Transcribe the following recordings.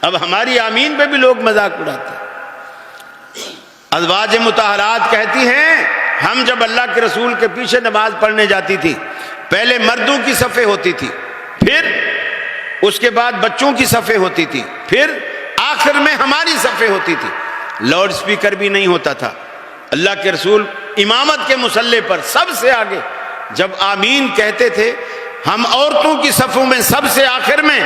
اب ہماری آمین پہ بھی لوگ مذاق اڑاتے ہیں۔ ازواج مطہرات کہتی ہیں ہم جب اللہ کے رسول کے پیچھے نماز پڑھنے جاتی تھی، پہلے مردوں کی صفیں ہوتی تھی، پھر اس کے بعد بچوں کی صفیں ہوتی تھی، پھر آخر میں ہماری صفیں ہوتی تھی، لاؤڈ سپیکر بھی نہیں ہوتا تھا۔ اللہ کے رسول امامت کے مصلی پر سب سے آگے جب آمین کہتے تھے، ہم عورتوں کی صفوں میں سب سے آخر میں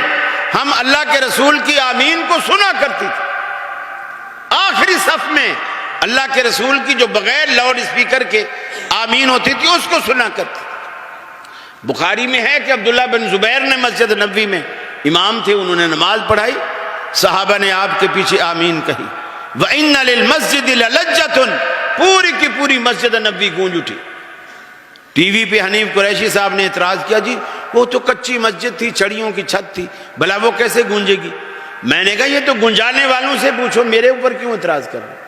ہم اللہ کے رسول کی آمین کو سنا کرتی تھی۔ آخری صف میں اللہ کے رسول کی جو بغیر لاؤڈ سپیکر کے آمین ہوتی تھی اس کو سنا کرتی تھی۔ بخاری میں ہے کہ عبداللہ بن زبیر نے مسجد نبوی میں امام تھے، انہوں نے نماز پڑھائی، صحابہ نے آپ کے پیچھے آمین کہی، وَإِنَّ لِلْمَسْجِدِ لَلَجَّةٌ، پوری کی پوری مسجد نبوی گونج اٹھی۔ ٹی وی پہ حنیف قریشی صاحب نے اعتراض کیا، جی وہ تو کچی مسجد تھی، چھڑیوں کی چھت تھی، بھلا وہ کیسے گونجے گی؟ میں نے کہا یہ تو گنجانے والوں سے پوچھو، میرے اوپر کیوں اعتراض کر رہے ہیں؟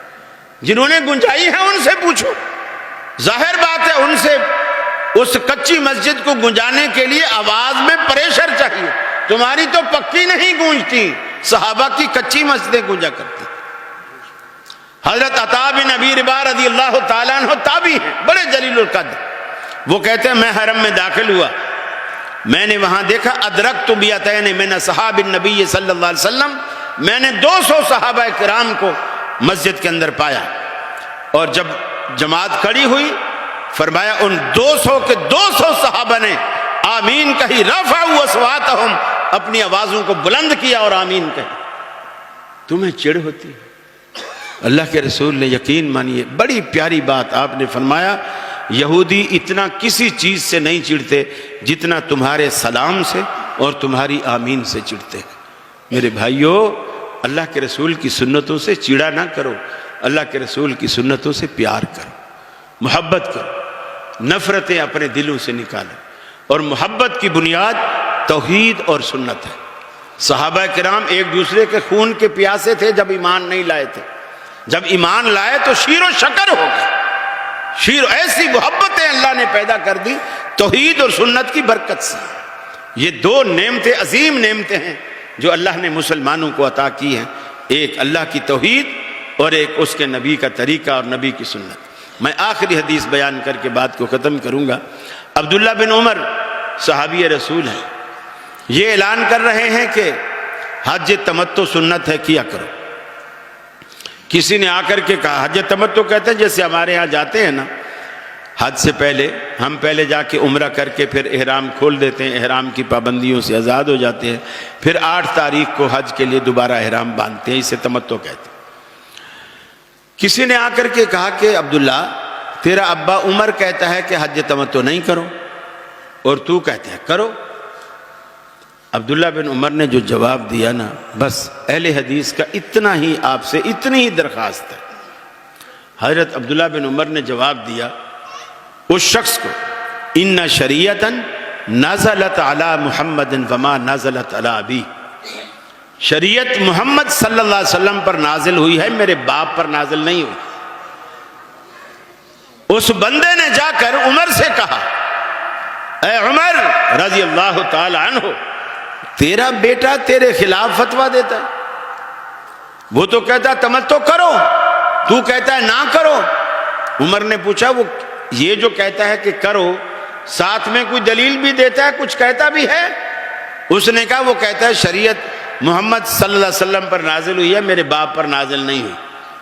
جنہوں نے گنجائی ہے ان سے پوچھو۔ ظاہر بات ہے ان سے اس کچی مسجد کو گنجانے کے لیے آواز میں پریشر چاہیے، تمہاری تو پکی نہیں گونجتی، صحابہ کی کچی مسجدیں گونجا کرتی۔ حضرت عطا بن ابی رباح رضی اللہ تعالیٰ عنہ تابعی ہیں، بڑے جلیل القدر، وہ کہتے ہیں میں حرم میں داخل ہوا، میں نے وہاں دیکھا ادرکت بیتین من اصحاب النبی صلی اللہ علیہ وسلم، میں نے 200 صحابہ کرام کو مسجد کے اندر پایا، اور جب جماعت کھڑی ہوئی فرمایا ان 200 کے 200 صحابہ نے آمین کہی، رفعوا اصواتہم، اپنی آوازوں کو بلند کیا اور آمین کہی۔ تمہیں چڑ ہوتی ہے؟ اللہ کے رسول نے یقین مانیے بڑی پیاری بات آپ نے فرمایا، یہودی اتنا کسی چیز سے نہیں چڑھتے جتنا تمہارے سلام سے اور تمہاری آمین سے چڑھتے ہیں۔ میرے بھائیو، اللہ کے رسول کی سنتوں سے چڑا نہ کرو، اللہ کے رسول کی سنتوں سے پیار کرو، محبت کرو، نفرتیں اپنے دلوں سے نکالو، اور محبت کی بنیاد توحید اور سنت ہے۔ صحابہ کرام ایک دوسرے کے خون کے پیاسے تھے جب ایمان نہیں لائے تھے، جب ایمان لائے تو شیر و شکر ہو گئے، شیر ایسی محبتیں اللہ نے پیدا کر دی توحید اور سنت کی برکت سے۔ یہ دو نعمتیں عظیم نعمتیں ہیں جو اللہ نے مسلمانوں کو عطا کی ہیں، ایک اللہ کی توحید اور ایک اس کے نبی کا طریقہ اور نبی کی سنت۔ میں آخری حدیث بیان کر کے بات کو ختم کروں گا۔ عبداللہ بن عمر صحابی رسول ہیں، یہ اعلان کر رہے ہیں کہ حج تمتع سنت ہے، کیا کرو۔ کسی نے آ کر کے کہا، حج تمتع کہتے ہیں جیسے ہمارے ہاں جاتے ہیں نا، حج سے پہلے ہم پہلے جا کے عمرہ کر کے پھر احرام کھول دیتے ہیں، احرام کی پابندیوں سے آزاد ہو جاتے ہیں، پھر 8 تاریخ کو حج کے لیے دوبارہ احرام باندھتے ہیں، اسے تمتع کہتے ہیں۔ کسی نے آ کر کے کہا کہ عبداللہ تیرا ابا عمر کہتا ہے کہ حج تمتع نہیں کرو اور تو کہتے ہیں کرو۔ عبداللہ بن عمر نے جو جواب دیا نا، بس اہل حدیث کا اتنا ہی آپ سے اتنی ہی درخواست ہے۔ حضرت عبداللہ بن عمر نے جواب دیا اس شخص کو، ان شریعتا نزلت علی محمد وما نزلت علی ابی، شریعت محمد صلی اللہ علیہ وسلم پر نازل ہوئی ہے، میرے باپ پر نازل نہیں ہوئی۔ اس بندے نے جا کر عمر سے کہا، اے عمر رضی اللہ تعالی عنہ، تیرا بیٹا تیرے خلاف فتویٰ دیتا ہے، وہ تو کہتا ہے تمتع کرو، تو کہتا ہے نہ کرو۔ عمر نے پوچھا وہ یہ جو کہتا ہے کہ کرو، ساتھ میں کوئی دلیل بھی دیتا ہے، کچھ کہتا بھی ہے؟ اس نے کہا وہ کہتا ہے شریعت محمد صلی اللہ علیہ وسلم پر نازل ہوئی ہے، میرے باپ پر نازل نہیں ہوئی۔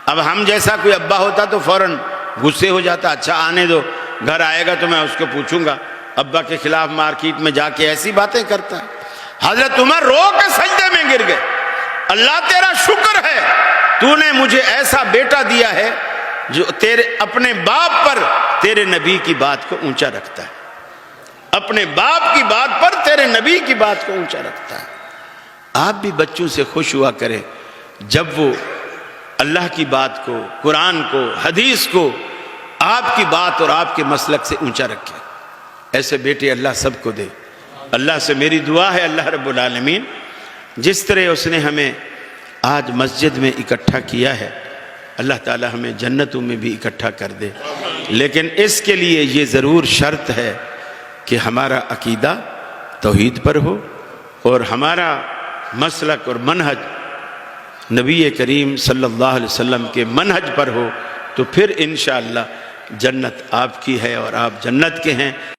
اب ہم جیسا کوئی ابا ہوتا تو فوراً غصے ہو جاتا، اچھا آنے دو، گھر آئے گا تو میں اس کو پوچھوں گا، ابا کے خلاف مارکیٹ میں جا کے ایسی باتیں کرتا ہے۔ حضرت عمر رو کے سجدے میں گر گئے، اللہ تیرا شکر ہے تو نے مجھے ایسا بیٹا دیا ہے جو تیرے اپنے باپ پر تیرے نبی کی بات کو اونچا رکھتا ہے، اپنے باپ کی بات پر تیرے نبی کی بات کو اونچا رکھتا ہے۔ آپ بھی بچوں سے خوش ہوا کریں جب وہ اللہ کی بات کو، قرآن کو، حدیث کو، آپ کی بات اور آپ کے مسلک سے اونچا رکھیں۔ ایسے بیٹے اللہ سب کو دے۔ اللہ سے میری دعا ہے اللہ رب العالمین جس طرح اس نے ہمیں آج مسجد میں اکٹھا کیا ہے، اللہ تعالی ہمیں جنتوں میں بھی اکٹھا کر دے، لیکن اس کے لیے یہ ضرور شرط ہے کہ ہمارا عقیدہ توحید پر ہو اور ہمارا مسلک اور منہج نبی کریم صلی اللہ علیہ وسلم کے منہج پر ہو تو پھر انشاءاللہ جنت آپ کی ہے اور آپ جنت کے ہیں۔